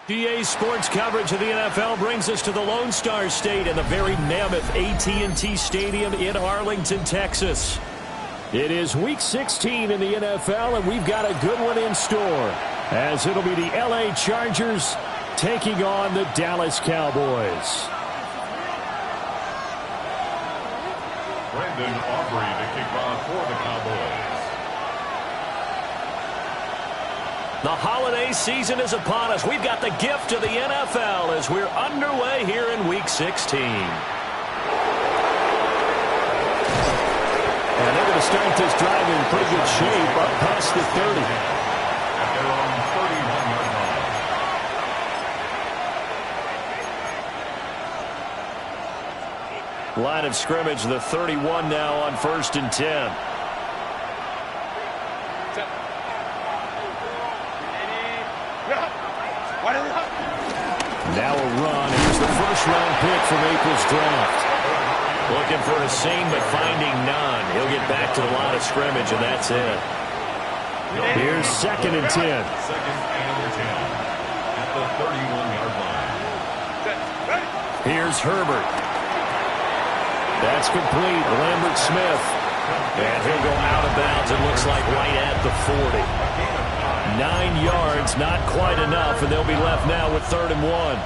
GA Sports coverage of the NFL brings us to the Lone Star State and the very mammoth AT&T Stadium in Arlington, Texas. It is Week 16 in the NFL, and we've got a good one in store, as it'll be the LA Chargers taking on the Dallas Cowboys. Brandon Aubrey to kick off for the Cowboys. The holiday season is upon us. We've got the gift of the NFL as we're underway here in Week 16. And they're going to start this drive in pretty good shape up past the 30. At their own 31-yard line. Line of scrimmage, the 31 now on 1st and 10. Now a run. Here's the first-round pick from April's draft. Looking for a seam, but finding none. He'll get back to the line of scrimmage, and that's it. Here's 2nd and 10. 2nd and 10 at the 31-yard line. Here's Herbert. That's complete. Lambert Smith. And he'll go out of bounds, it looks like, right at the 40. 9 yards, not quite enough, and they'll be left now with 3rd and 1.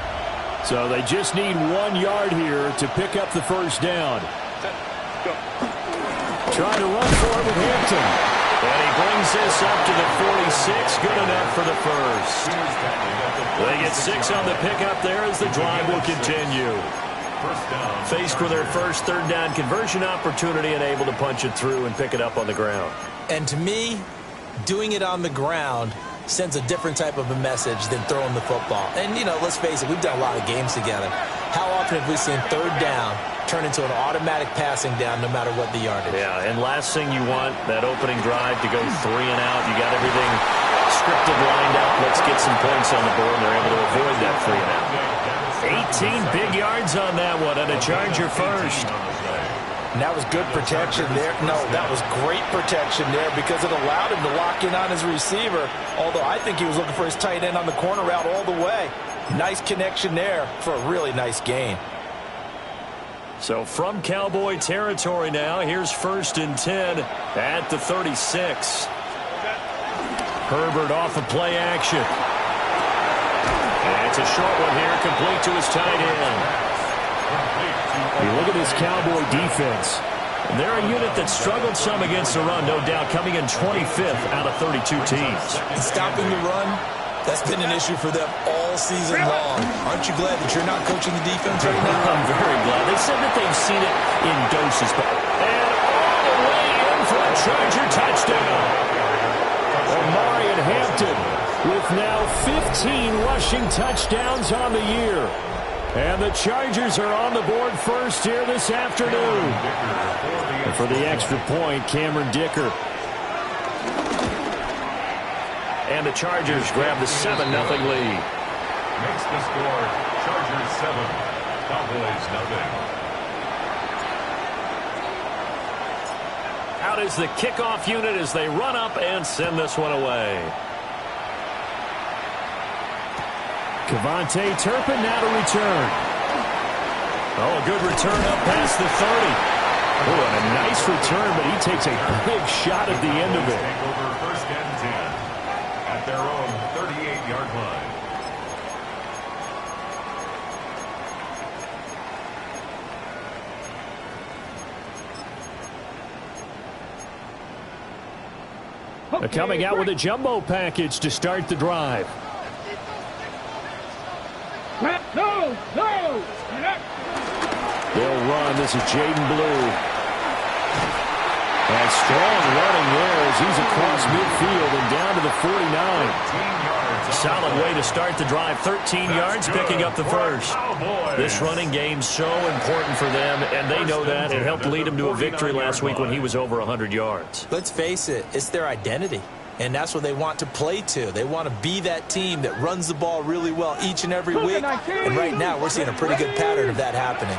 So they just need 1 yard here to pick up the first down. Trying to run for it with Hampton. And he brings this up to the 46, good enough for the first. They get 6 on the pickup there as the drive will continue. Faced with their first 3rd down conversion opportunity and able to punch it through and pick it up on the ground. And to me, doing it on the ground sends a different type of a message than throwing the football. And, you know, let's face it, we've done a lot of games together. How often have we seen 3rd down turn into an automatic passing down no matter what the yardage? Yeah, and last thing you want, that opening drive to go 3 and out. You got everything scripted, lined up. Let's get some points on the board, and they're able to avoid that 3 and out. 18 big yards on that one, and a Charger first. And that was good protection there. No, that was great protection there because it allowed him to lock in on his receiver, although I think he was looking for his tight end on the corner route all the way. Nice connection there for a really nice gain. So from Cowboy territory now, here's 1st and 10 at the 36. Herbert off of play action. And it's a short one here, complete to his tight end. You look at this Cowboy defense. They're a unit that struggled some against the run, no doubt, coming in 25th out of 32 teams. And stopping the run, that's been an issue for them all season long. Aren't you glad that you're not coaching the defense right now? I'm very glad. They said that they've seen it in doses. And all the way in for a Charger touchdown. Omarion Hampton with now 15 rushing touchdowns on the year. And the Chargers are on the board first here this afternoon. And for the extra point, Cameron Dicker. And the Chargers grab the 7-0 lead. Makes the score Chargers 7, Cowboys 0. Out is the kickoff unit as they run up and send this one away. Kevontae Turpin now to return. Oh, a good return up past the 30. Oh, and a nice return, but he takes a big shot at the end of it. Take over 1st and 10 at their own 38-yard line. They're coming out with a jumbo package to start the drive. They'll run. This is Jaden Blue. And strong running there as he's across midfield and down to the the 49. Solid way to start the drive. 13 yards, picking up the first. This running game's so important for them, and they know that. It helped lead them to a victory last week when he was over 100 yards. Let's face it, it's their identity, and that's what they want to play to. They want to be that team that runs the ball really well each and every week, and right now we're seeing a pretty good pattern of that happening.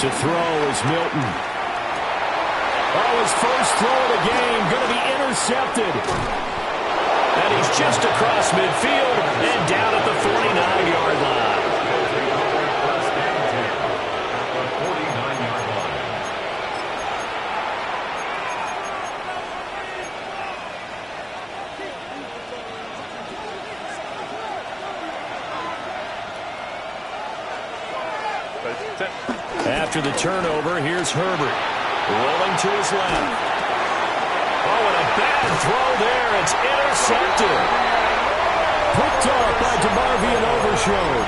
To throw is Milton. Oh, his first throw of the game, going to be intercepted. And he's just across midfield and down at the 49-yard line. After the turnover, here's Herbert. Rolling to his left. Oh, and a bad throw there. It's intercepted. Picked off by DeMarvion Overshown.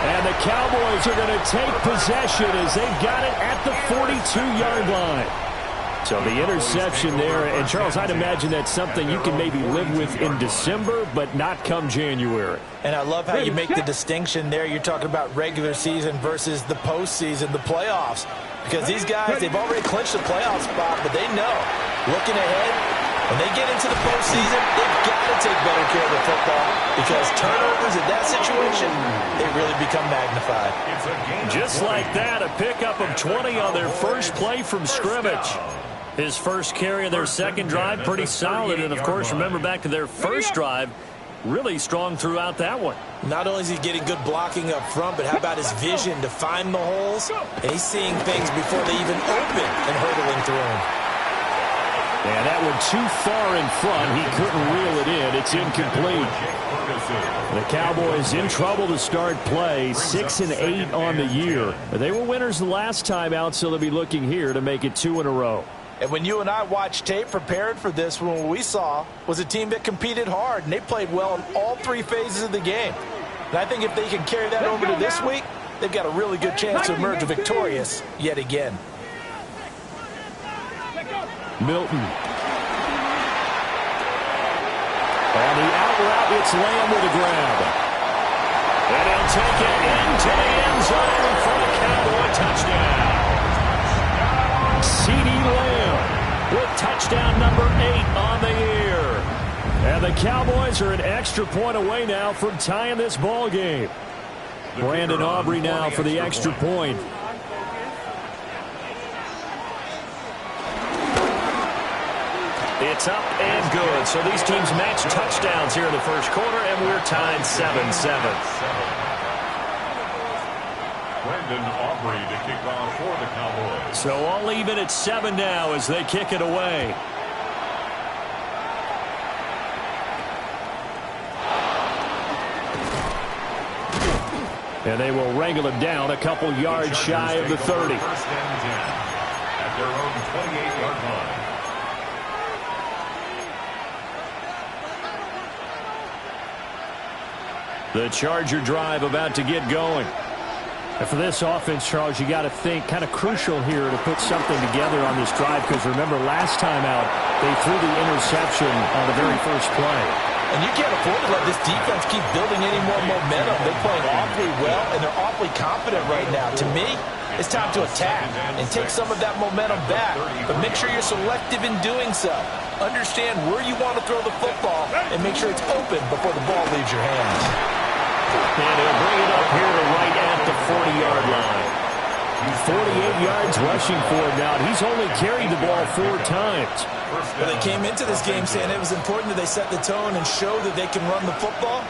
And the Cowboys are going to take possession as they've got it at the 42-yard line. So the interception there. And, Charles, I'd imagine that's something you can maybe live with in December, but not come January. And I love how you make the distinction there. You're talking about regular season versus the postseason, the playoffs. Because these guys, they've already clinched the playoff spot, but they know, looking ahead, when they get into the postseason, they've got to take better care of the football because turnovers in that situation, they really become magnified. Just like that, a pickup of 20 on their first play from scrimmage. His first carry of their second drive, pretty solid. And, of course, remember back to their first drive, really strong throughout that one. Not only is he getting good blocking up front, but how about his vision to find the holes? And he's seeing things before they even open and hurdling through them. And that one too far in front. He couldn't reel it in. It's incomplete. The Cowboys in trouble to start play. 6-8 on the year. They were winners the last time out, so they'll be looking here to make it 2 in a row. And when you and I watched tape prepared for this, what we saw was a team that competed hard, and they played well in all three phases of the game. And I think if they can carry that over to this week, they've got a really good chance to emerge victorious yet again. Milton. On the out route, it's Lamb with a grab. And he'll take it into the end zone for a Cowboy touchdown. CeeDee Lamb with touchdown number 8 on the year. And the Cowboys are an extra point away now from tying this ball game. Brandon Aubrey now for the extra point. It's up and good. So these teams match touchdowns here in the first quarter, and we're tied 7-7. Brandon Aubrey to kick off for the Cowboys. So all even at 7 now as they kick it away. And they will wrangle him down a couple yards shy of the 30. First and 10 at their own 28-yard line. The Charger drive about to get going. And for this offense, Charles, you got to think kind of crucial here to put something together on this drive because remember last time out they threw the interception on the very first play. And you can't afford to let this defense keep building any more momentum. They're playing awfully well, and they're awfully confident right now. To me, it's time to attack and take some of that momentum back. But make sure you're selective in doing so. Understand where you want to throw the football and make sure it's open before the ball leaves your hands. And he'll bring it up here to right at the 40-yard line. 48 yards rushing for him now. He's only carried the ball 4 times. Well, they came into this game saying it was important that they set the tone and show that they can run the football.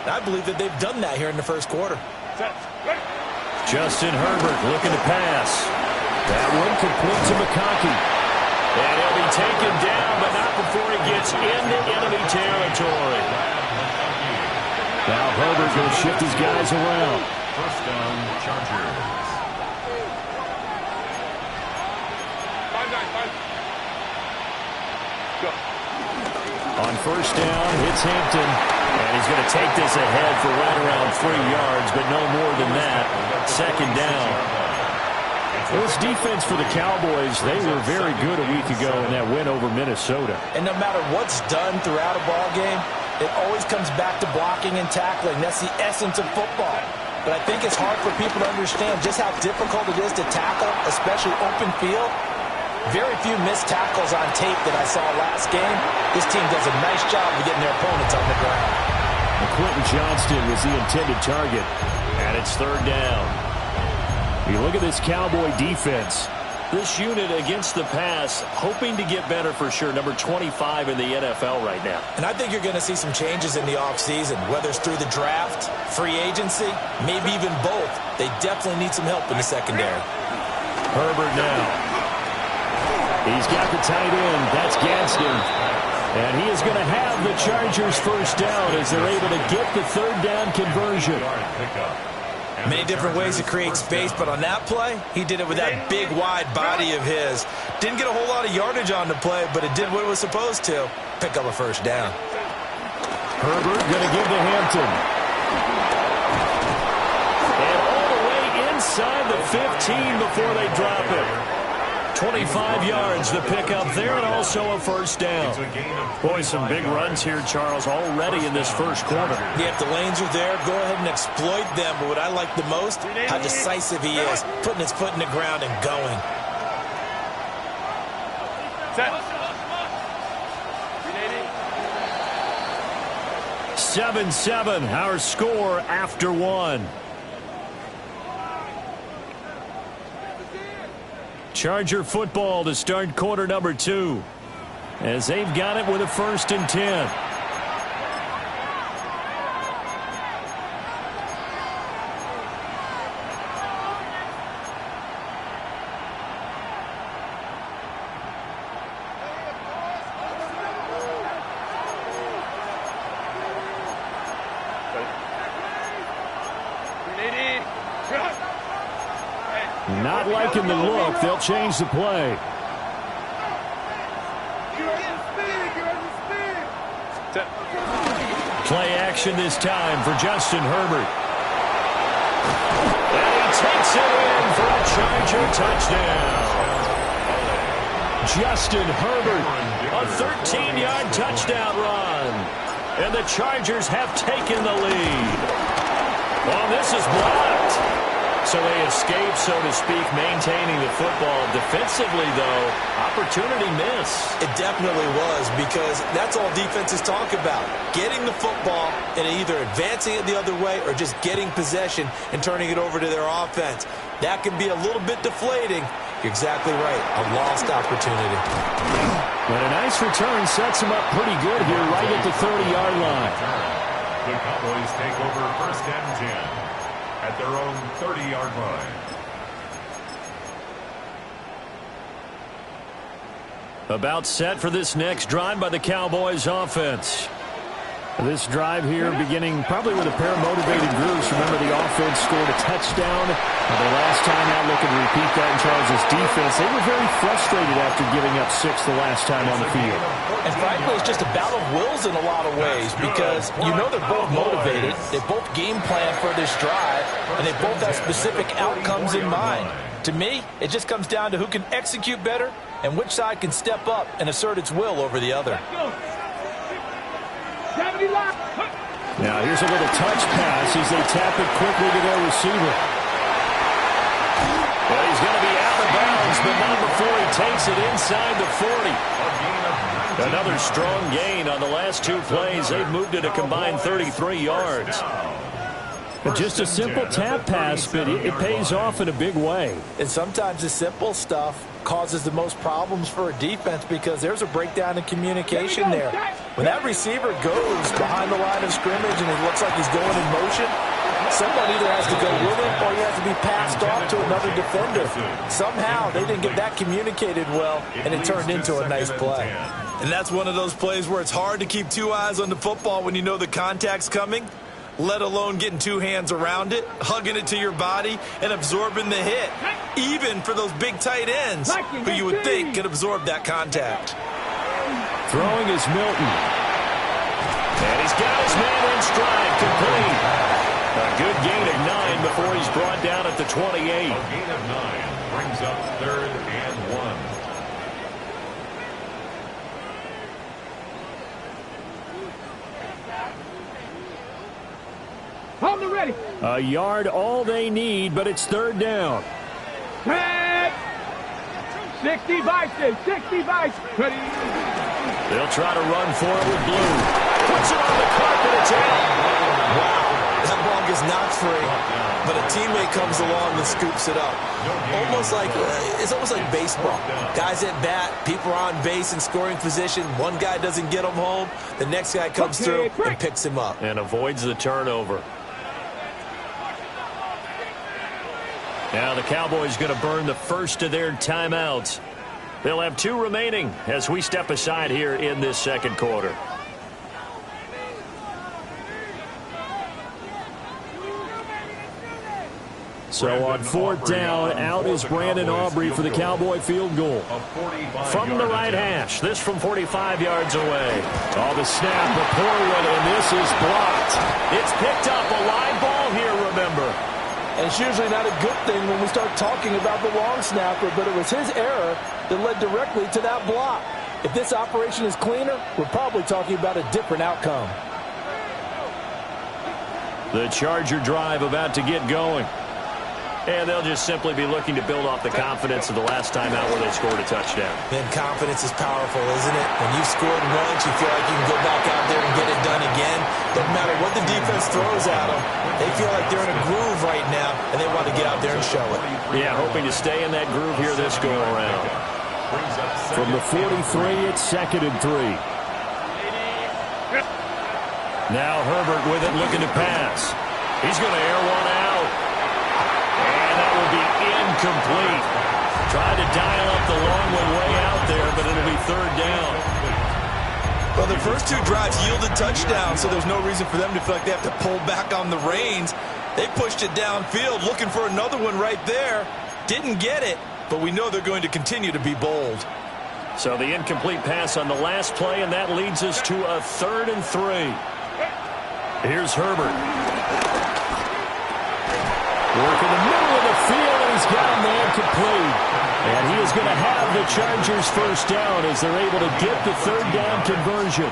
And I believe that they've done that here in the first quarter. Justin Herbert looking to pass. That one complete to McConkey. And he'll be taken down, but not before he gets into enemy territory. Now Herbert going to shift his guys around. First down, Chargers. On first down, it's Hampton. And he's going to take this ahead for right around 3 yards, but no more than that. Second down. This defense for the Cowboys, they were very good a week ago in that win over Minnesota. And no matter what's done throughout a ball game, it always comes back to blocking and tackling. That's the essence of football. But I think it's hard for people to understand just how difficult it is to tackle, especially open field. Very few missed tackles on tape that I saw last game. This team does a nice job of getting their opponents on the ground. Quentin Johnston was the intended target, and it's third down. You look at this Cowboy defense. This unit against the pass, hoping to get better for sure. Number 25 in the NFL right now. And I think you're going to see some changes in the offseason, whether it's through the draft, free agency, maybe even both. They definitely need some help in the secondary. Herbert now. He's got the tight end. That's Gadsden. And he is going to have the Chargers first down as they're able to get the third down conversion. Many different ways to create space, but on that play, he did it with that big, wide body of his. Didn't get a whole lot of yardage on the play, but it did what it was supposed to. Pick up a first down. Herbert going to give to Hampton. And all the way inside the 15 before they drop it. 25 yards the pickup there, and also a first down. Boy, some big runs here, Charles, already in this first quarter. Yeah, if the lanes are there, go ahead and exploit them. But what I like the most, how decisive he is, putting his foot in the ground and going. Set. 7-7, our score after one. Charger football to start quarter number 2 as they've got it with a 1st and 10. Not liking the look. They'll change the play. Play action this time for Justin Herbert. And he takes it in for a Charger touchdown. Justin Herbert, a 13-yard touchdown run. And the Chargers have taken the lead. Well, this is blocked. So they escape, so to speak, maintaining the football. Defensively, though, opportunity miss. It definitely was, because that's all defenses talk about. Getting the football and either advancing it the other way or just getting possession and turning it over to their offense. That can be a little bit deflating. You're exactly right. A lost opportunity. But a nice return sets them up pretty good here right at the 30-yard line. The Cowboys take over 1st and 10. At their own 30-yard line. About set for this next drive by the Cowboys offense. This drive here beginning probably with a pair of motivated groups. Remember, the offense scored a touchdown. The last time out, looking to repeat that in Charles' defense. They were very frustrated after giving up 6 the last time on the field. And frankly, it's just a battle of wills in a lot of ways, because you know they're both motivated. They both game plan for this drive, and they both have specific outcomes in mind. To me, it just comes down to who can execute better and which side can step up and assert its will over the other. Now here's a little touch pass as they tap it quickly to their receiver. Well, he's going to be out of bounds, but not before he takes it inside the 40. Another strong gain on the last 2 plays. They've moved it a combined 33 yards. But just a simple tap pass, but it pays off in a big way. And sometimes the simple stuff causes the most problems for a defense, because there's a breakdown in communication there. When that receiver goes behind the line of scrimmage and it looks like he's going in motion, someone either has to go with him or he has to be passed off to another defender. Somehow they didn't get that communicated well, and it turned into a nice play. And that's one of those plays where it's hard to keep 2 eyes on the football when you know the contact's coming, let alone getting 2 hands around it, hugging it to your body, and absorbing the hit, even for those big tight ends who you would think could absorb that contact. Throwing is Milton. And he's got his man in stride, complete. A good gain of 9 before he's brought down at the 28. A gain of 9 brings up 3rd and 1. Hold it ready. A yard all they need, but it's 3rd down. 60 Bison, 60 Bison. Ready. They'll try to run for it with Blue. Puts it on the carpet. It's out. Wow. That ball gets knocked free, but a teammate comes along and scoops it up. It's almost like baseball. Guys at bat, people are on base in scoring position. One guy doesn't get him home. The next guy comes through and picks him up. And avoids the turnover. Now the Cowboys going to burn the first of their timeouts. They'll have 2 remaining as we step aside here in this second quarter. So on 4th down, out is Brandon Aubrey for the Cowboy field goal. From the right hash, this from 45 yards away. Oh, the snap, a poor one, and this is blocked. It's picked up, a live ball here, remember. And it's usually not a good thing when we start talking about the long snapper, but it was his error that led directly to that block. If this operation is cleaner, we're probably talking about a different outcome. The Charger drive about to get going. And they'll just simply be looking to build off the confidence of the last time out where they scored a touchdown. Man, confidence is powerful, isn't it? When you've scored once, you feel like you can go back out there and get it done again. Doesn't matter what the defense throws at them. They feel like they're in a groove right now, and they want to get out there and show it. Yeah, hoping to stay in that groove here this go-around. From the 43, it's 2nd and 3. Now Herbert with it, looking to pass. He's going to air one out. Incomplete. Tried to dial up the long one way out there, but it'll be 3rd down. Well, their first 2 drives yielded touchdowns, so there's no reason for them to feel like they have to pull back on the reins. They pushed it downfield, looking for another one right there. Didn't get it, but we know they're going to continue to be bold. So the incomplete pass on the last play, and that leads us to a 3rd and 3. Here's Herbert. Work in the middle of the field, and he's got him there complete. And he is going to have the Chargers first down as they're able to get the 3rd down conversion.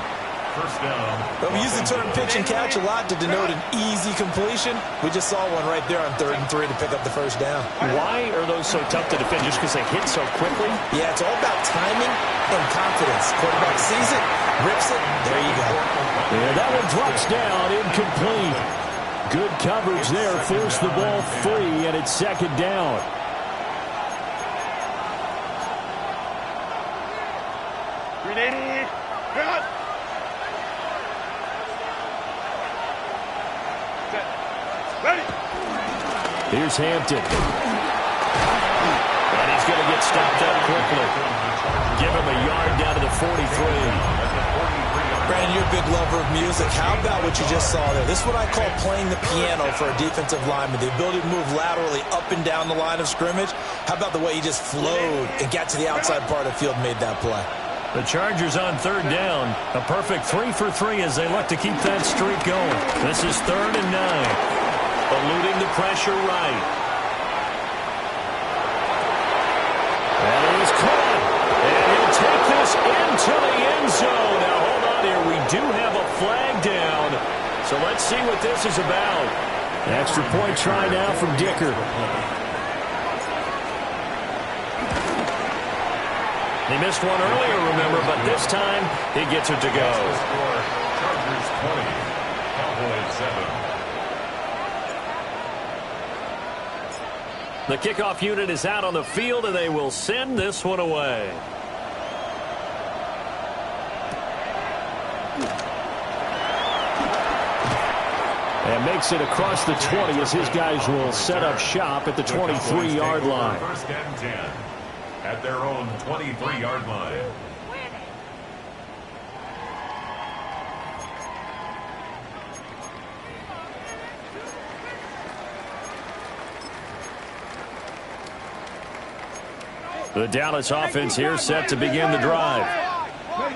First down. But we use the term pitch and catch a lot to denote an easy completion. We just saw one right there on 3rd and 3 to pick up the first down. Why are those so tough to defend? Just because they hit so quickly? Yeah, it's all about timing and confidence. Quarterback sees it, rips it, there you go. Yeah, that one drops down, incomplete. Good coverage there, forced the ball free, and it's 2nd down. Here's Hampton. And he's going to get stopped up quickly. Give him a yard down to the 43. Brandon, you're a big lover of music. How about what you just saw there? This is what I call playing the piano for a defensive lineman. The ability to move laterally up and down the line of scrimmage. How about the way he just flowed and got to the outside part of the field and made that play? The Chargers on 3rd down. A perfect 3 for 3 as they look to keep that streak going. This is 3rd and 9. Eluding the pressure right. And he's caught. And he'll take this into the end zone. Now, hold on here. We do have a flag down. So let's see what this is about. Extra point try now from Dicker. He missed one earlier, remember, but this time he gets it to go. Chargers 20, Cowboys 7. The kickoff unit is out on the field, and they will send this one away. And makes it across the 20 as his guys will set up shop at the 23-yard line. First and 10 at their own 23-yard line. The Dallas offense here set to begin the drive.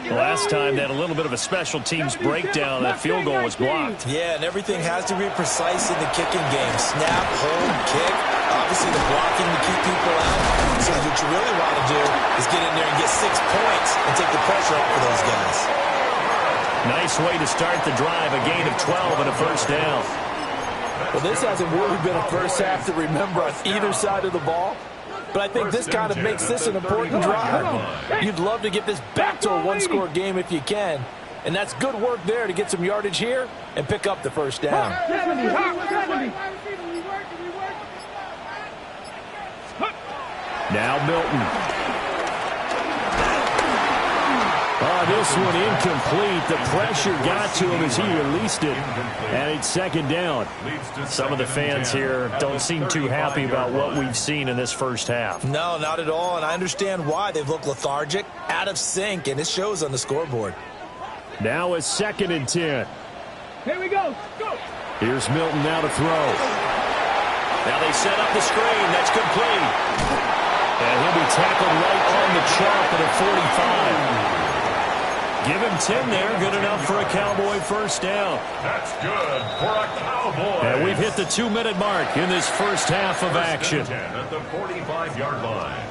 Last time they had a little bit of a special teams breakdown. That field goal was blocked. Yeah, and everything has to be precise in the kicking game. Snap, hold, kick. Obviously the blocking to keep people out. So what you really want to do is get in there and get 6 points and take the pressure off of those guys. Nice way to start the drive. A gain of 12 and a first down. Well, this hasn't really been a first half to remember on either side of the ball. But I think this kind of makes this an important drive. You'd love to get this back to a one-score game if you can. And that's good work there to get some yardage here and pick up the first down. Now Milton. Oh, this one incomplete. The pressure got to him as he released it. And it's second down. Some of the fans here don't seem too happy about what we've seen in this first half. No, not at all. And I understand why. They've looked lethargic, out of sync, and it shows on the scoreboard. Now it's 2nd and 10. Here we go. Go. Here's Milton now to throw. Now they set up the screen. That's complete. And he'll be tackled right on the chalk at a 45. Give him 10 there. Good enough for a Cowboy first down. That's good for a Cowboy. And we've hit the 2-minute mark in this first half of action. 10 at the 45-yard line.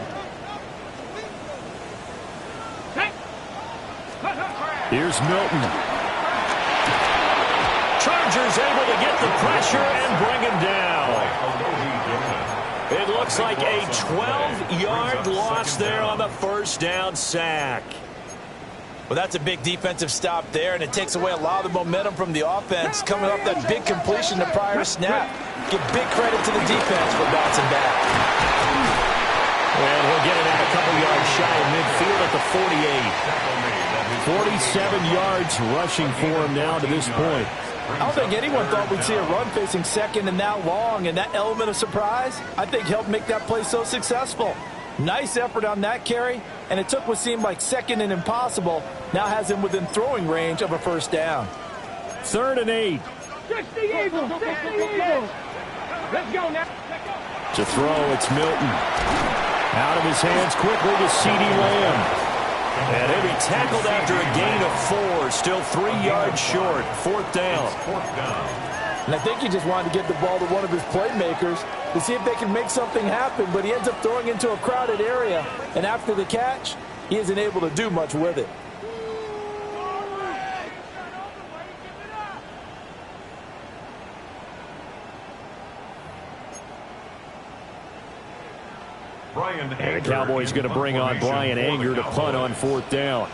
Here's Milton. Chargers able to get the pressure and bring him down. It looks like a 12-yard loss there on the first down sack. Well, that's a big defensive stop there, and it takes away a lot of the momentum from the offense coming off that big completion the prior snap. Give big credit to the defense for bouncing back. And he'll get it out a couple yards shy of midfield at the 48. 47 yards rushing for him now to this point. I don't think anyone thought we'd see a run facing second and that long, and that element of surprise, I think, helped make that play so successful. Nice effort on that carry, and it took what seemed like second and impossible, now has him within throwing range of a first down. 3rd and 8. Let's go now. To throw, it's Milton. Out of his hands quickly to CeeDee Lamb. And he'll be tackled after a gain of 4. Still 3 yards short. 4th down. And I think he just wanted to get the ball to one of his playmakers to see if they can make something happen, but he ends up throwing into a crowded area. And after the catch, he isn't able to do much with it. And the Cowboys going to bring on Brian Anger to punt on 4th down.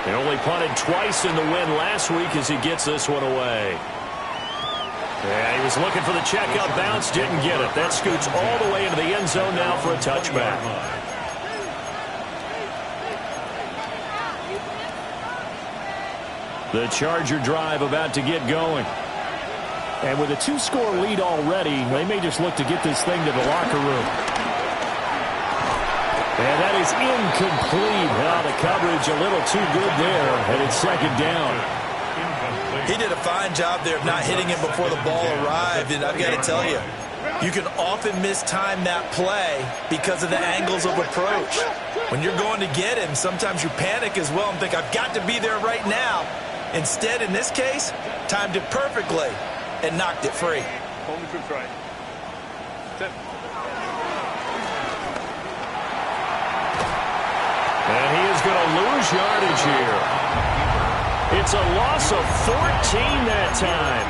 He only punted twice in the win last week as he gets this one away. Yeah, he was looking for the checkout bounce, didn't get it. That scoots all the way into the end zone now for a touchback. The Charger drive about to get going. And with a 2-score lead already, they may just look to get this thing to the locker room. And that is incomplete. Now the coverage a little too good there, and it's 2nd down. He did a fine job there of not hitting him before the ball arrived, and I've got to tell you, you can often mistime that play because of the angles of approach. When you're going to get him, sometimes you panic as well and think, I've got to be there right now. Instead, in this case, timed it perfectly and knocked it free. Only to try. And he is going to lose yardage here. It's a loss of 14 that time.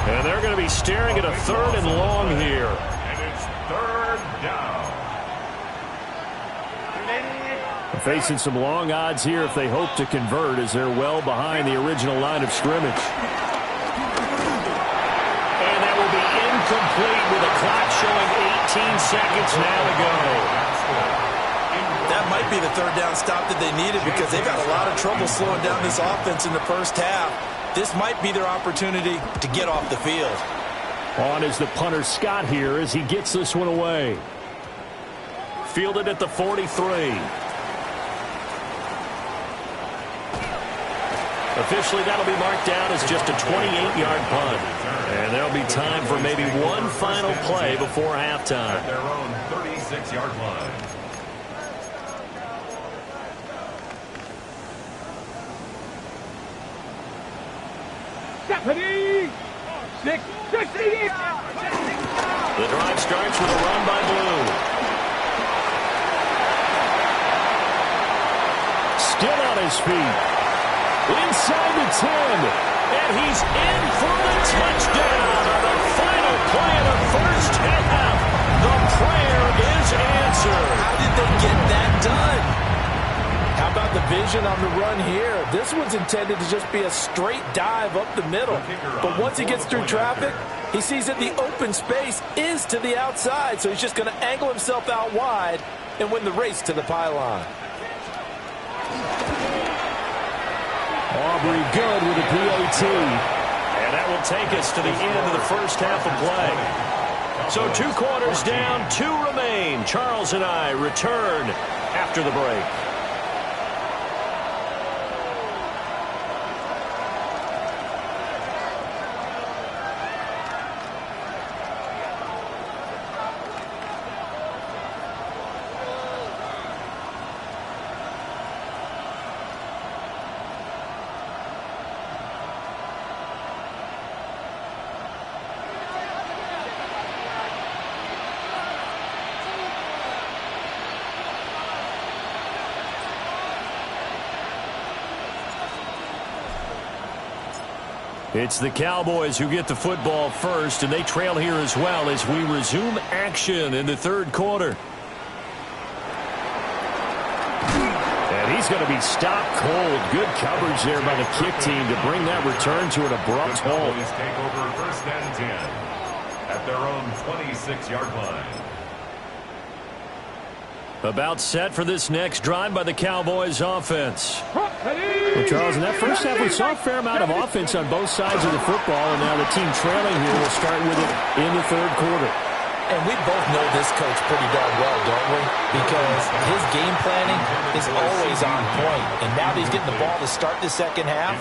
And they're going to be staring at a 3rd and long here. And it's 3rd down. Facing some long odds here if they hope to convert as they're well behind the original line of scrimmage. And that will be incomplete with a clock showing 18 seconds now to go. That might be the 3rd down stop that they needed because they've got a lot of trouble slowing down this offense in the first half. This might be their opportunity to get off the field. On is the punter Scott here as he gets this one away. Fielded at the 43. Officially, that'll be marked down as just a 28-yard punt. And there'll be time for maybe one final play before halftime. At their own 36-yard line. Stephanie. 660. The drive starts with a run by Blue. Still on his feet. Inside the 10. And he's in for the touchdown on the final play of the first half. The prayer is answered. How did they get that done? How about the vision on the run here? This one's intended to just be a straight dive up the middle. But once he gets through traffic, he sees that the open space is to the outside. So he's just going to angle himself out wide and win the race to the pylon. Aubrey good with a PAT. And that will take us to the end of the first half of play. So 2 quarters down, 2 remain. Charles and I return after the break. It's the Cowboys who get the football first, and they trail here as well as we resume action in the third quarter. And he's going to be stopped cold. Good coverage there by the kick team to bring that return to an abrupt halt. Cowboys take over 1st and 10 at their own 26-yard line. About set for this next drive by the Cowboys offense. Well, Charles, in that first half, we saw a fair amount of offense on both sides of the football, and now the team trailing here will start with it in the third quarter. And we both know this coach pretty darn well, don't we? Because his game planning is always on point. And now that he's getting the ball to start the second half,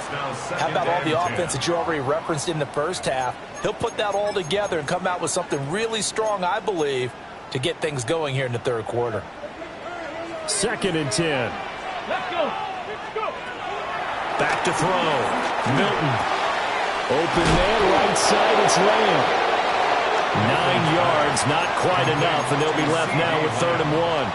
how about all the offense that you already referenced in the first half? He'll put that all together and come out with something really strong, I believe, to get things going here in the third quarter. 2nd and 10. Let's go. Let's go. Back to throw. Milton. Open man, right side, it's Lamb. 9 yards, not quite enough, and they'll be left now with 3rd and 1.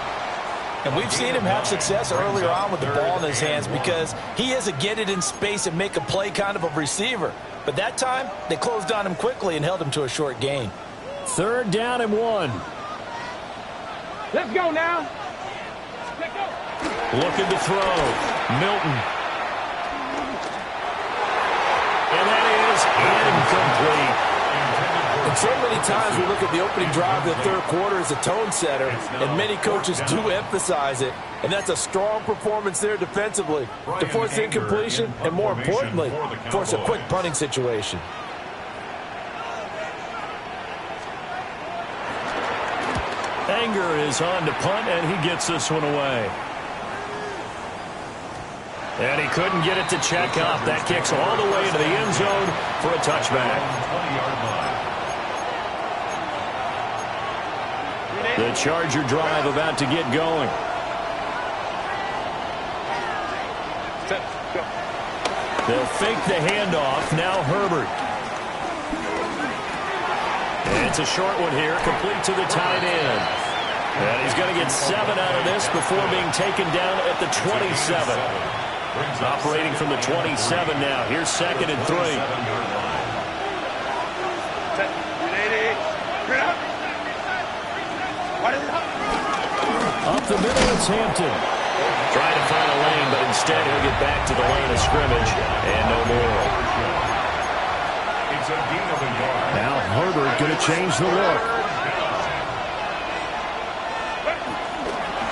And we've seen him have success earlier on with the ball in his hands because he is a get it in space and make a play kind of a receiver. But that time, they closed on him quickly and held him to a short gain. 3rd down and 1. Let's go now. Looking to throw. Milton. And that is incomplete. And so many times we look at the opening drive of the third quarter as a tone setter, and many coaches do emphasize it. And that's a strong performance there defensively to force incompletion and, more importantly, force a quick punting situation. Anger is on to punt, and he gets this one away. And he couldn't get it to check up. That kicks all the way into the end zone for a touchback. The Charger drive about to get going. They'll fake the handoff. Now Herbert. And it's a short one here, complete to the tight end. And he's going to get 7 out of this before being taken down at the 27. Operating from the 27 now. Here's 2nd and 3. Up the middle, it's Hampton. Trying to find a lane, but instead he'll get back to the line of scrimmage and no more. Now Herbert going to change the look.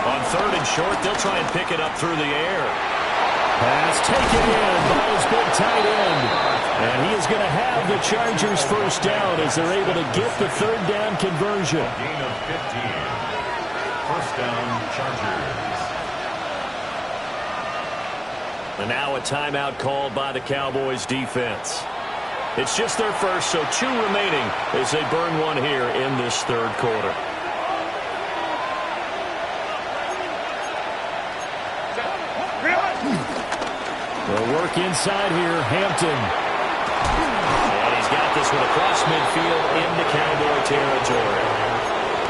On 3rd and short, they'll try and pick it up through the air. Pass taken in by his big tight end. And he is going to have the Chargers first down as they're able to get the 3rd down conversion. Gain of 15. First down, Chargers. And now a timeout called by the Cowboys defense. It's just their first, so 2 remaining as they burn one here in this third quarter. They'll work inside here. Hampton. one across midfield into Cowboy territory.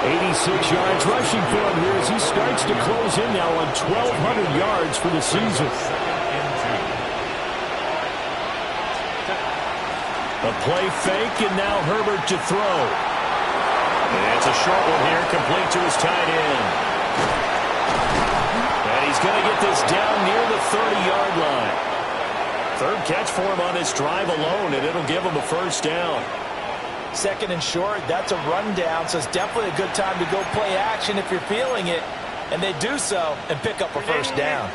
86 yards rushing for him here as he starts to close in now on 1,200 yards for the season. A play fake, and now Herbert to throw. And it's a short one here, complete to his tight end. And he's going to get this down near the 30-yard line. Third catch for him on this drive alone, and it'll give him a first down. Second and short, that's a rundown, so it's definitely a good time to go play action if you're feeling it. And they do so and pick up a first down.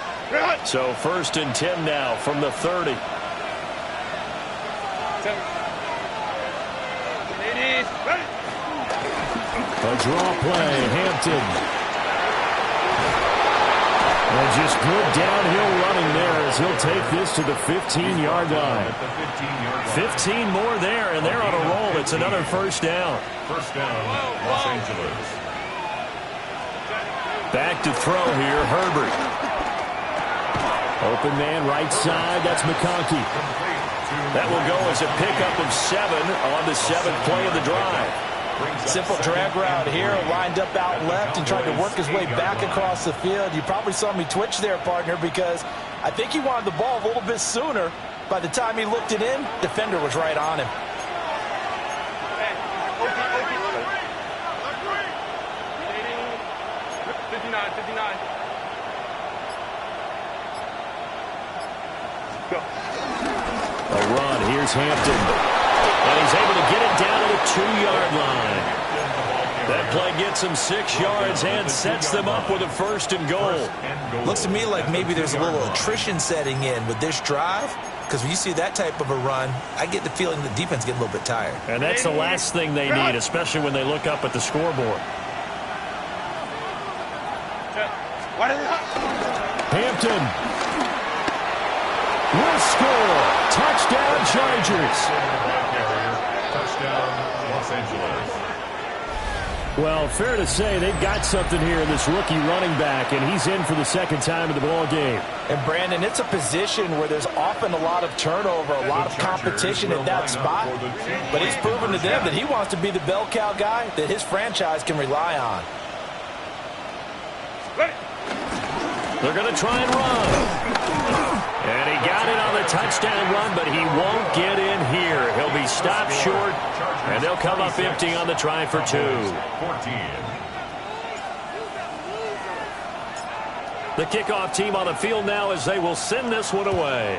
So 1st and 10 now from the 30. A draw play, Hampton. And just good downhill running there as he'll take this to the 15-yard line. 15 more there, and they're on a roll. It's another first down. First down, Los Angeles. Back to throw here, Herbert. Open man right side, that's McConkey. That will go as a pickup of 7 on the 7th play of the drive. Simple drag route here, lined up out left and tried to work his way back across the field. You probably saw me twitch there, partner, because I think he wanted the ball a little bit sooner. By the time he looked it in, defender was right on him. A run, here's Hampton. And he's able to get it down to the 2-yard line. That play gets him 6 yards and sets them up with a 1st and goal. Looks to me like maybe there's a little attrition setting in with this drive, because when you see that type of a run, I get the feeling the defense gets a little bit tired. And that's the last thing they need, especially when they look up at the scoreboard. Hampton will score. Touchdown, Chargers. Touchdown, Los Angeles. Well, fair to say they've got something here in this rookie running back, and he's in for the 2nd time of the ball game. And, Brandon, it's a position where there's often a lot of turnover, a lot of competition at that spot. But he's proven to them that he wants to be the bell cow guy that his franchise can rely on. They're going to try and run. And he got it on the touchdown run, but he won't get in here. He'll be stopped short, and they'll come up empty on the try for 2. 14. The kickoff team on the field now as they will send this one away.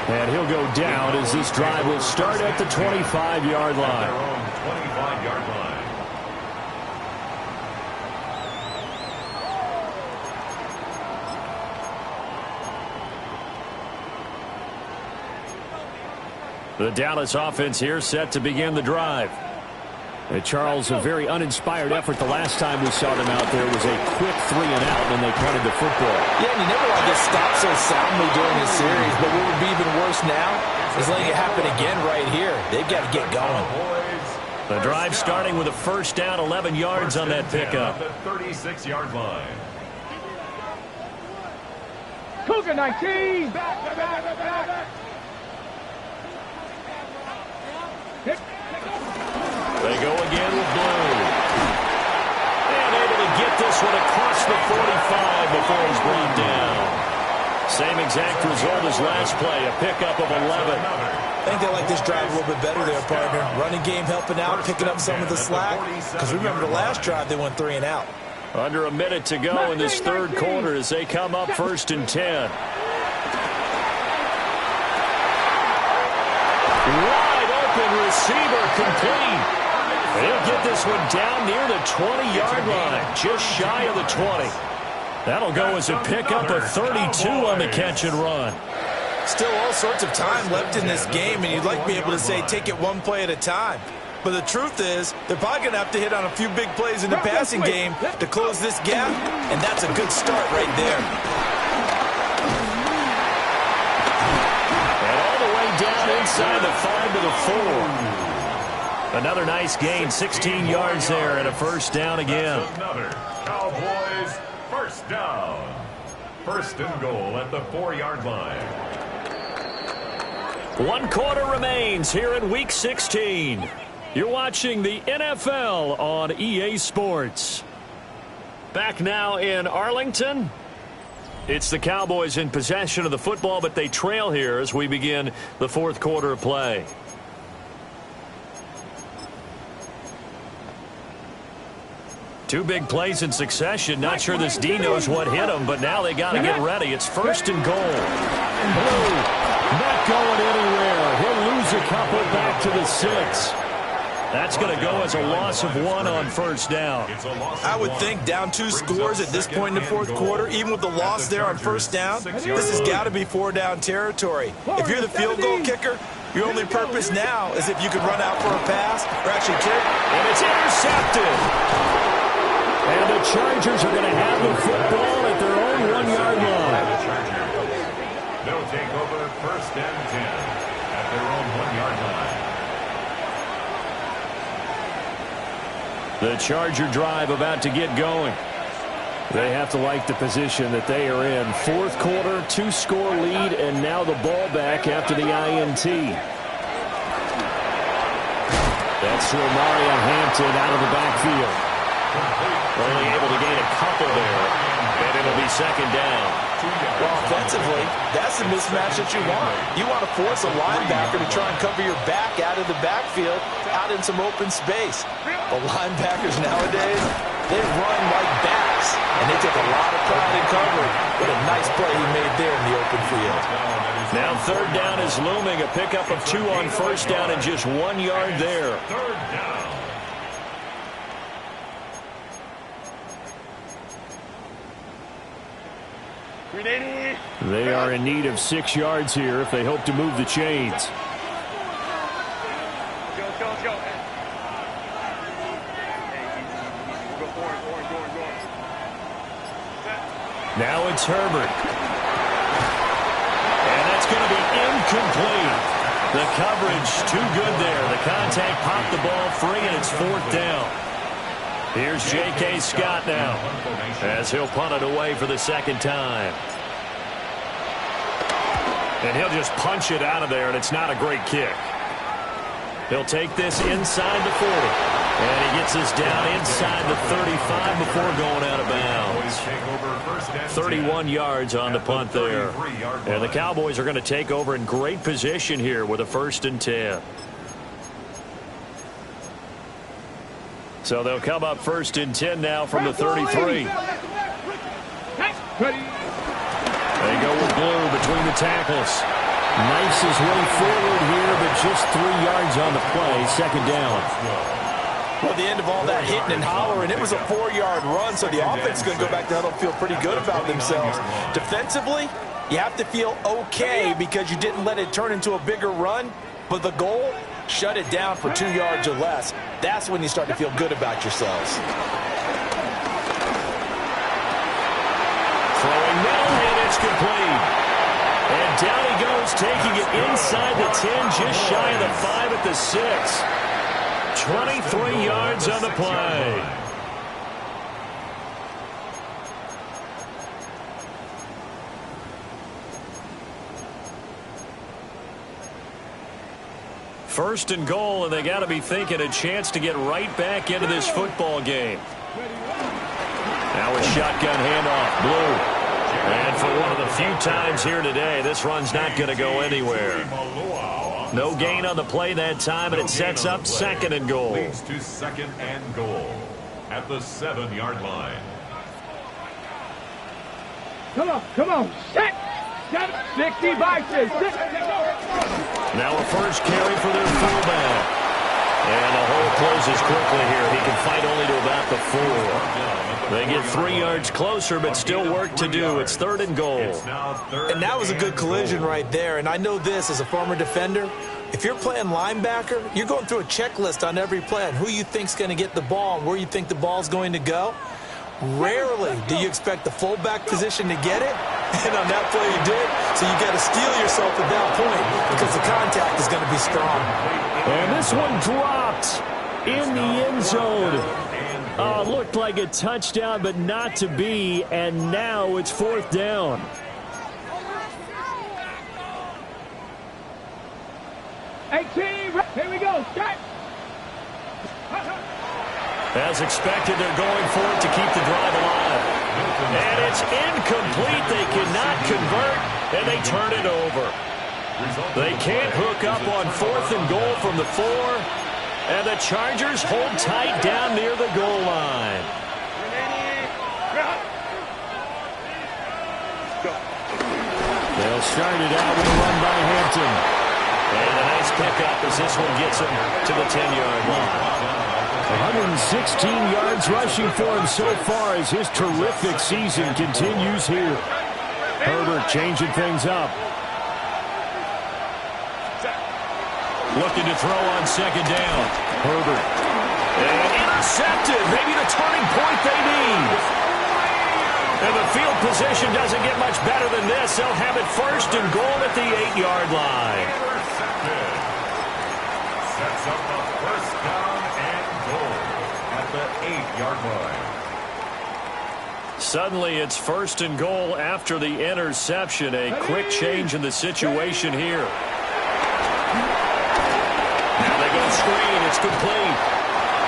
And he'll go down as this drive will start at the 25-yard line. 25-yard line. The Dallas offense here set to begin the drive. And Charles, a very uninspired effort the last time we saw them out there was a quick 3 and out when they punted the football. Yeah, and you never want to get stopped so soundly during the series, but what would be even worse now is letting it happen again right here. They've got to get going. The drive starting with a first down, 11 yards on that pickup. The 36-yard line. Cougar 19. They go again with Blue. And able to get this one across the 45 before he's brought down. Same exact result as last play, a pickup of 11. I think they like this drive a little bit better there, partner. Running game helping out, picking up some of the slack. Because remember the last drive they went 3 and out. Under a minute to go in this third quarter as they come up 1st and 10. Wide open receiver complete. He'll get this one down near the 20-yard line, just shy of the 20. That'll go as a pickup of 32 on the catch and run. Still all sorts of time left in this game, and you'd like to be able to say take it one play at a time. But the truth is, they're probably going to have to hit on a few big plays in the passing game to close this gap, and that's a good start right there. And all the way down inside the 5 to the 4. Another nice gain, 16 yards there, and a first down again. Another Cowboys first down. first and goal at the 4-yard line. 1 quarter remains here in Week 16. You're watching the NFL on EA Sports. Back now in Arlington. It's the Cowboys in possession of the football, but they trail here as we begin the 4th quarter of play. Two big plays in succession. Not sure this D knows what hit him, but now they got to get ready. It's first and goal. Blue, not going anywhere. He'll lose a couple back to the 6. That's going to go as a loss of 1 on first down. I would think down 2 scores at this point in the 4th quarter, even with the loss there on first down, this has got to be 4-down territory. If you're the field goal kicker, your only purpose now is if you can run out for a pass or actually kick. And it's intercepted. And the Chargers are going to have the football at their own 1-yard line. They'll take over first and 10 at their own 1-yard line. The Charger drive about to get going. They have to like the position that they are in. 4th quarter, 2-score lead, and now the ball back after the INT. That's to Mario Hampton out of the backfield. Only able to gain a couple there, and it'll be second down. Well, offensively, that's the mismatch that you want. You want to force a linebacker to try and cover your back out of the backfield, out in some open space. The linebackers nowadays, they run like backs, and they take a lot of pride in covering. What a nice play he made there in the open field. Now third down is looming, a pickup of 2 on first down and just 1 yard there. Third down. They are in need of 6 yards here if they hope to move the chains. Now it's Herbert. And that's going to be incomplete. The coverage too good there. The contact popped the ball free, and it's 4th down. Here's J.K. Scott now as he'll punt it away for the second time. And he'll just punch it out of there, and it's not a great kick. He'll take this inside the 40. And he gets this down inside the 35 before going out of bounds. 31 yards on the punt there. And the Cowboys are going to take over in great position here with a 1st and 10. So they'll come up 1st and 10 now from the 33. They go with Blue between the tackles. Knifes his way forward here, but just 3 yards on the play. Second down. Well, the end of all that hitting and hollering, it was a 4-yard run, so the offense is going to go back to huddle, feel pretty good about themselves. Defensively, you have to feel okay because you didn't let it turn into a bigger run, but the goal, shut it down for 2 yards or less. That's when you start to feel good about yourselves. Throwing middle, and it's complete. And down he goes, taking it inside the 10, just shy of the 5 at the 6. 23 yards on the play. First and goal, and they got to be thinking a chance to get right back into this football game. Now a shotgun handoff, Blue. And for one of the few times here today, this run's not going to go anywhere. No gain on the play that time, and it sets up 2nd and goal. Leads to 2nd and goal at the 7-yard line. Come on, set. 60 boxes. Now a first carry for their fullback. And the hole closes quickly here. He can fight only to about the 4. They get 3 yards closer, but still work to do. It's 3rd and goal. And that was a good collision right there. And I know this as a former defender. If you're playing linebacker, you're going through a checklist on every play on who you think's going to get the ball and where you think the ball's going to go. Rarely do you expect the fullback position to get it. And on that play you did. So you got to steel yourself at that point because the contact is going to be strong. And this one dropped in the end zone. Looked like a touchdown, but not to be, and now it's 4th down. Here we go. Start. As expected, they're going for it to keep the drive alive. And it's incomplete. They cannot convert, and they turn it over. They can't hook up on 4th and goal from the 4, and the Chargers hold tight down near the goal line. They'll start it out with a run by Hampton. And a nice pickup as this one gets him to the 10-yard line. 116 yards rushing for him so far as his terrific season continues here. Herbert changing things up. Looking to throw on 2nd down. Herbert. And intercepted. Maybe the turning point they need. And the field position doesn't get much better than this. They'll have it 1st and goal at the 8-yard line. Sets up a 1st down and goal at the 8-yard line. Suddenly it's 1st and goal after the interception. A quick change in the situation here. Now they go screen. It's complete.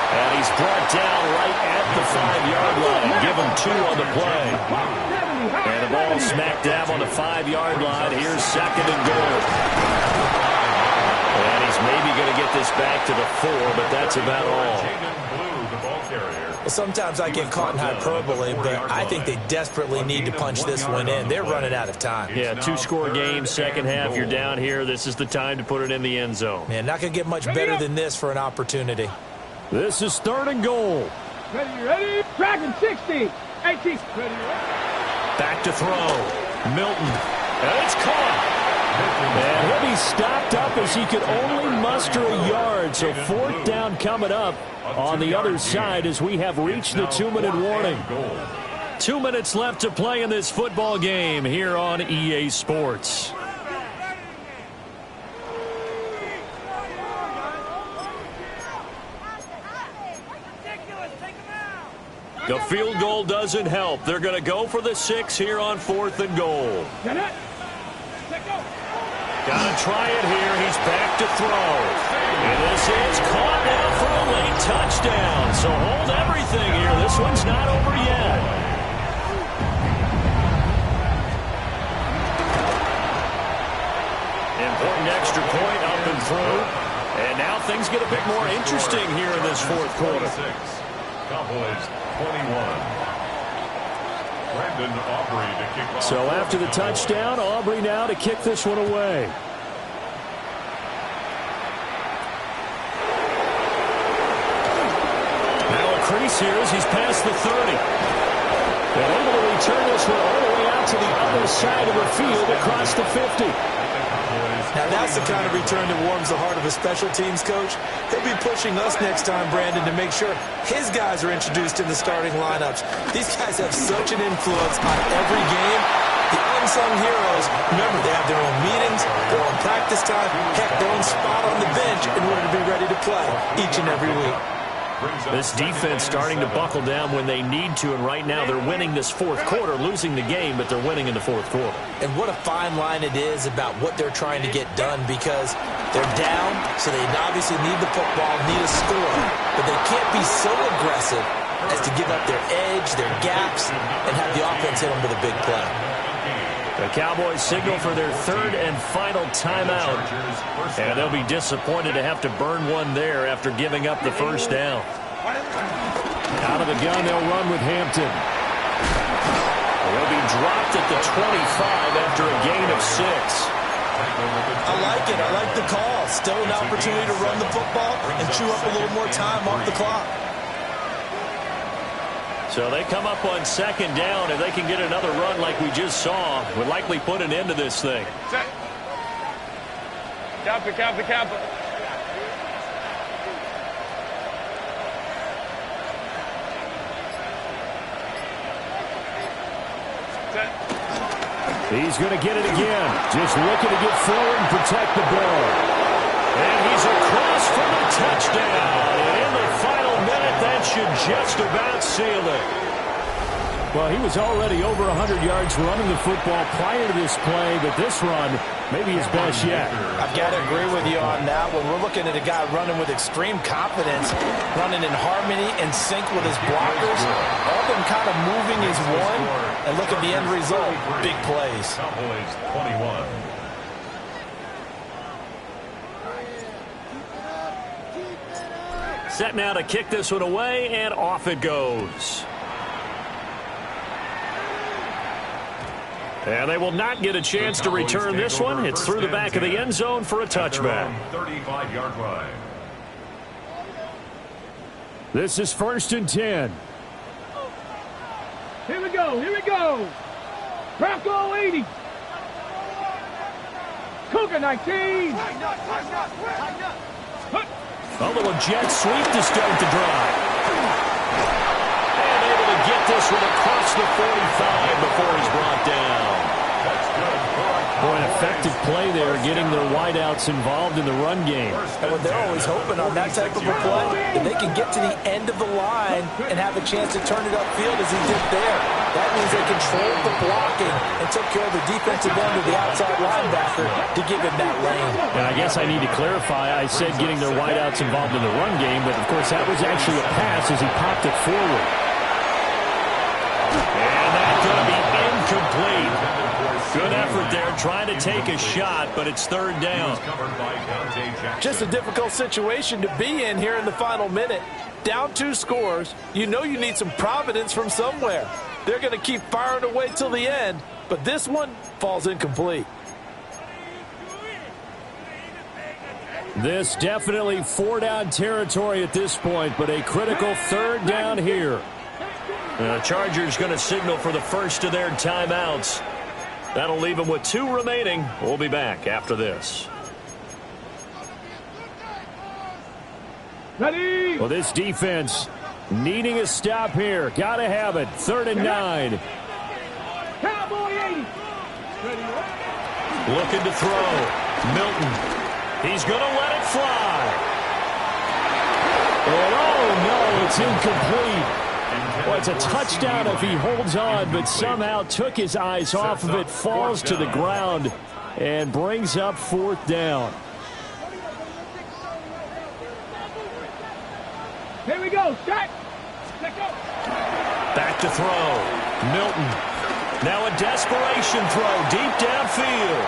And he's brought down right at the 5-yard line. Give him 2 on the play. And the ball smack dab on the 5-yard line. Here's 2nd and goal. And he's maybe going to get this back to the 4, but that's about all. Well, sometimes I get caught in hyperbole, but I think they desperately need to punch this one in. They're running out of time. Yeah, 2-score game, second half, you're down here. This is the time to put it in the end zone. Man, not going to get much better than this for an opportunity. This is 3rd and goal. Ready? Dragon 60. 18. Ready? Back to throw. Milton. And it's caught. And he'll be stopped up as he could only muster a yard. So 4th down coming up on the other side as we have reached the 2-minute warning. 2 minutes left to play in this football game here on EA Sports. The field goal doesn't help. They're going to go for the 6 here on 4th and goal. Got to try it here. He's back to throw. And this is caught now for a late touchdown. So hold everything here. This one's not over yet. Important extra point up and through. And now things get a bit more interesting here in this 4th quarter. Cowboys 21. So after the touchdown, Aubrey now to kick this one away. Now a crease here as he's past the 30. And able to return this one all the way out to the other side of the field across the 50. Now that's the kind of return that warms the heart of a special teams coach. He'll be pushing us next time, Brandon, to make sure his guys are introduced in the starting lineups. These guys have such an influence on every game. The unsung heroes, remember, they have their own meetings, their own practice time, heck, their own spot on the bench in order to be ready to play each and every week. This defense starting to buckle down when they need to, and right now they're winning this 4th quarter, losing the game, but they're winning in the 4th quarter. And what a fine line it is about what they're trying to get done, because they're down, so they obviously need the football, need a score, but they can't be so aggressive as to give up their edge, their gaps, and have the offense hit them with a big play. The Cowboys signal for their 3rd and final timeout. And they'll be disappointed to have to burn one there after giving up the 1st down. Out of the gun, they'll run with Hampton. They'll be dropped at the 25 after a gain of 6. I like it. I like the call. Still an opportunity to run the football and chew up a little more time off the clock. So they come up on 2nd down. If they can get another run like we just saw, would likely put an end to this thing. Kappa. He's going to get it again. Just looking to get forward and protect the ball. And he's across for the touchdown. And in the final minute, they that should just about seal it. Well, he was already over 100 yards running the football prior to this play, but this run may be his best yet. I've got to agree with you on that one. We're looking at a guy running with extreme confidence, running in harmony and sync with his blockers. All of them kind of moving as one. And look at the end result. Big plays. Cowboys 21. Set now to kick this one away, and off it goes. And they will not get a chance to return this one. It's through the back of the end zone for a touchback. 35-yard line. This is 1st and 10. Here we go. Here we go. Bronco 80. Cougar 19. A little jet sweep to start the drive. And able to get this one across the 45 before he's brought down. Boy, an effective play there, getting their wideouts involved in the run game. And they're always hoping on that type of a play, if they can get to the end of the line and have a chance to turn it upfield as he did there. That means they controlled the blocking and took care of the defensive end of the outside linebacker to give him that lane. And I guess I need to clarify, I said getting their wideouts involved in the run game, but of course that was actually a pass as he popped it forward. And that's going to be incomplete. Good effort there, trying to take a shot, but it's 3rd down. Just a difficult situation to be in here in the final minute. Down 2 scores, you know you need some providence from somewhere. They're going to keep firing away till the end, but this one falls incomplete. This definitely 4-down territory at this point, but a critical 3rd down here. The Chargers going to signal for the first of their timeouts. That'll leave them with 2 remaining. We'll be back after this. Ready. Well, this defense needing a stop here. Got to have it. 3rd and 9. Cowboy 80. Looking to throw. Milton. He's going to let it fly. And oh, no, it's incomplete. Well, it's a touchdown if he holds on, but somehow took his eyes off of it, falls to the ground, and brings up 4th down. Here we go. Set. Let go. Back to throw. Milton. Now a desperation throw deep downfield.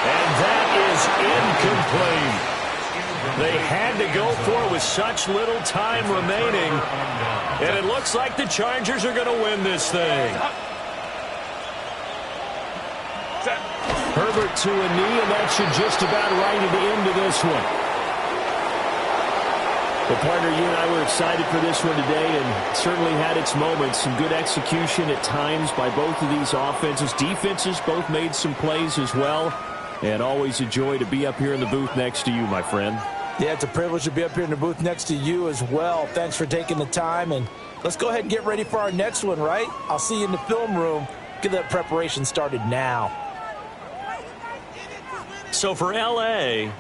And that is incomplete. They had to go for it with such little time remaining. And it looks like the Chargers are going to win this thing. Herbert to a knee, and that should just about write it into this one. Well, partner, you and I were excited for this one today, and certainly had its moments. Some good execution at times by both of these offenses. Defenses both made some plays as well. And always a joy to be up here in the booth next to you, my friend. Yeah, it's a privilege to be up here in the booth next to you as well. Thanks for taking the time, and let's go ahead and get ready for our next one, right? I'll see you in the film room. Get that preparation started now. So for L.A.,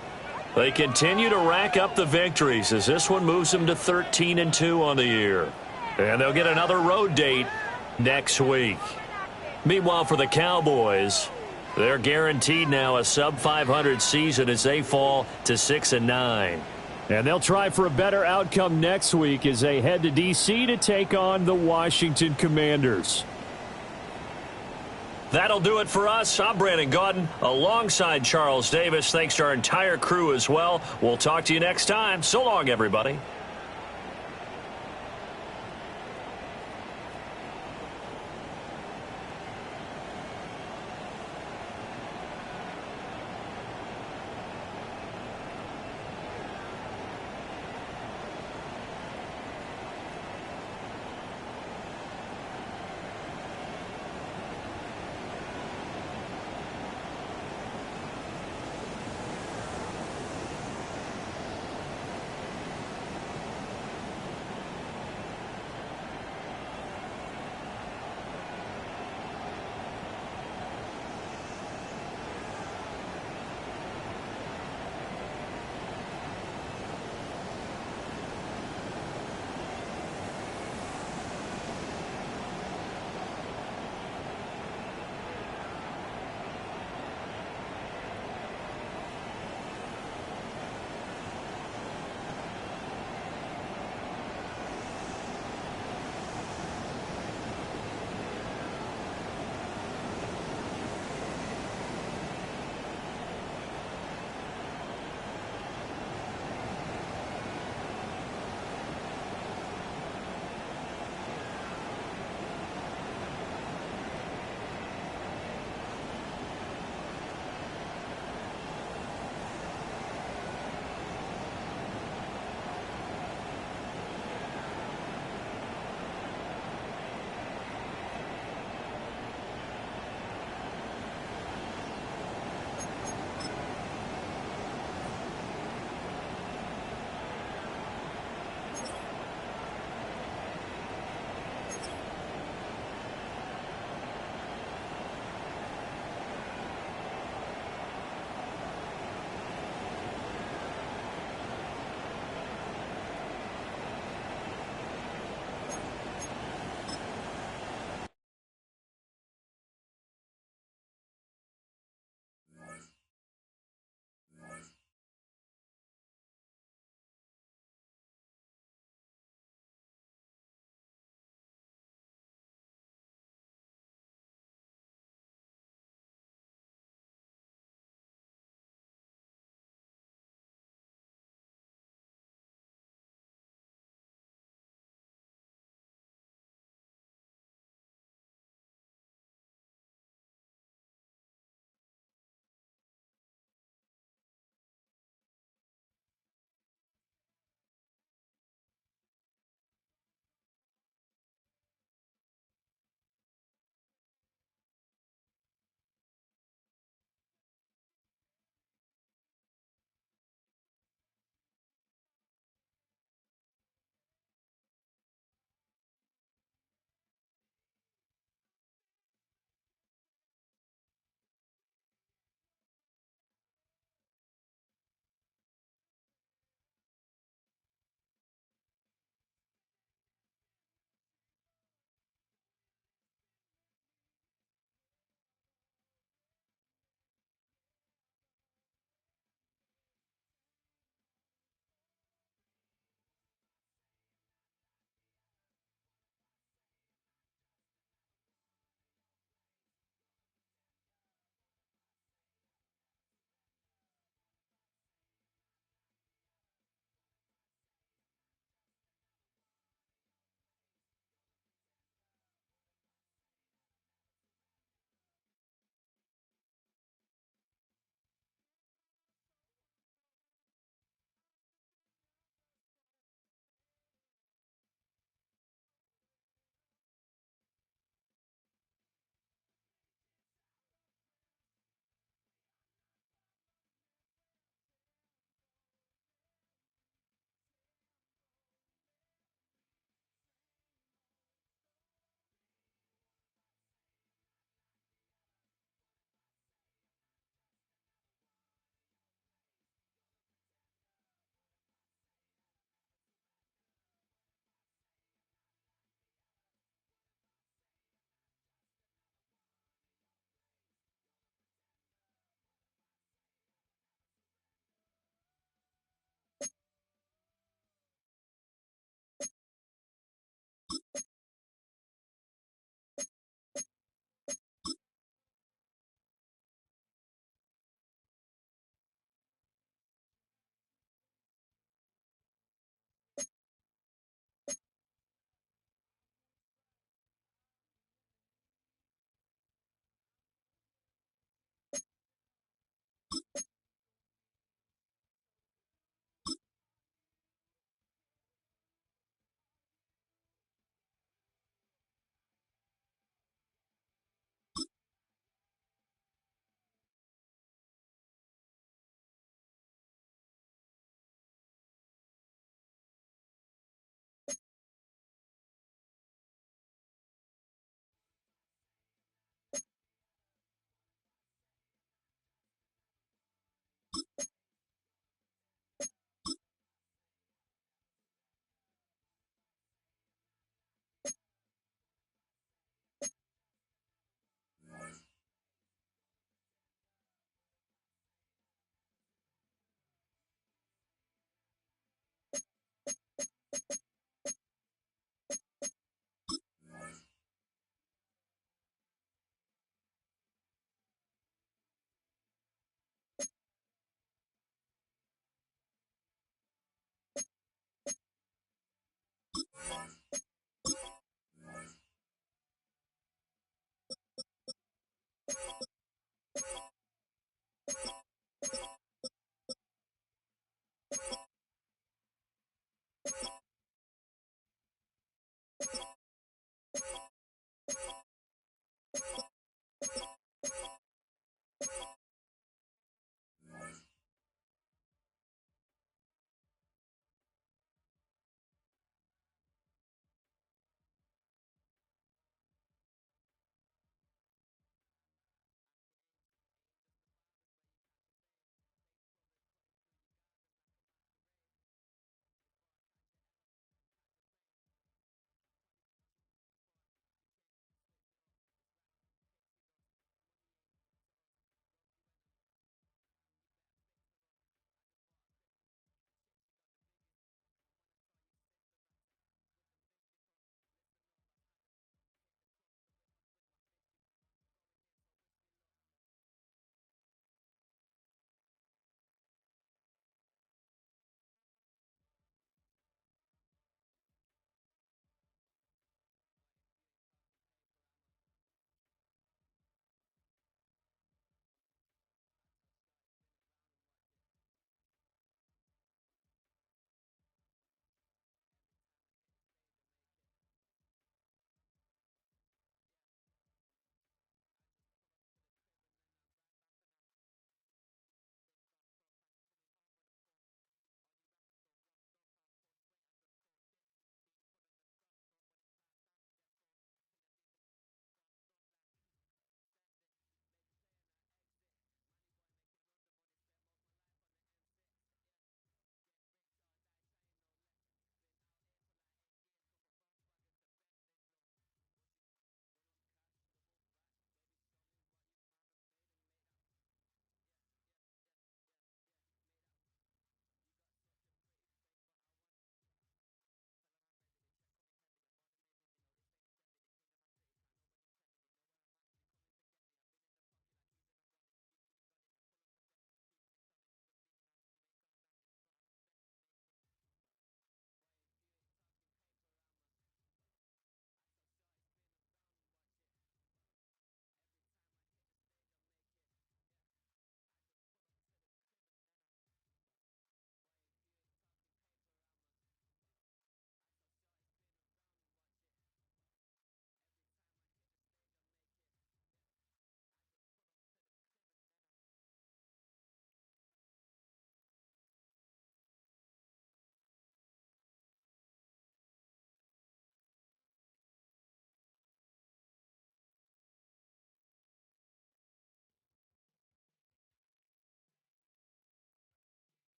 they continue to rack up the victories as this one moves them to 13-2 on the year. And they'll get another road date next week. Meanwhile, for the Cowboys, they're guaranteed now a sub-500 season as they fall to 6-9. And they'll try for a better outcome next week as they head to D.C. to take on the Washington Commanders. That'll do it for us. I'm Brandon Gaudin alongside Charles Davis. Thanks to our entire crew as well. We'll talk to you next time. So long, everybody.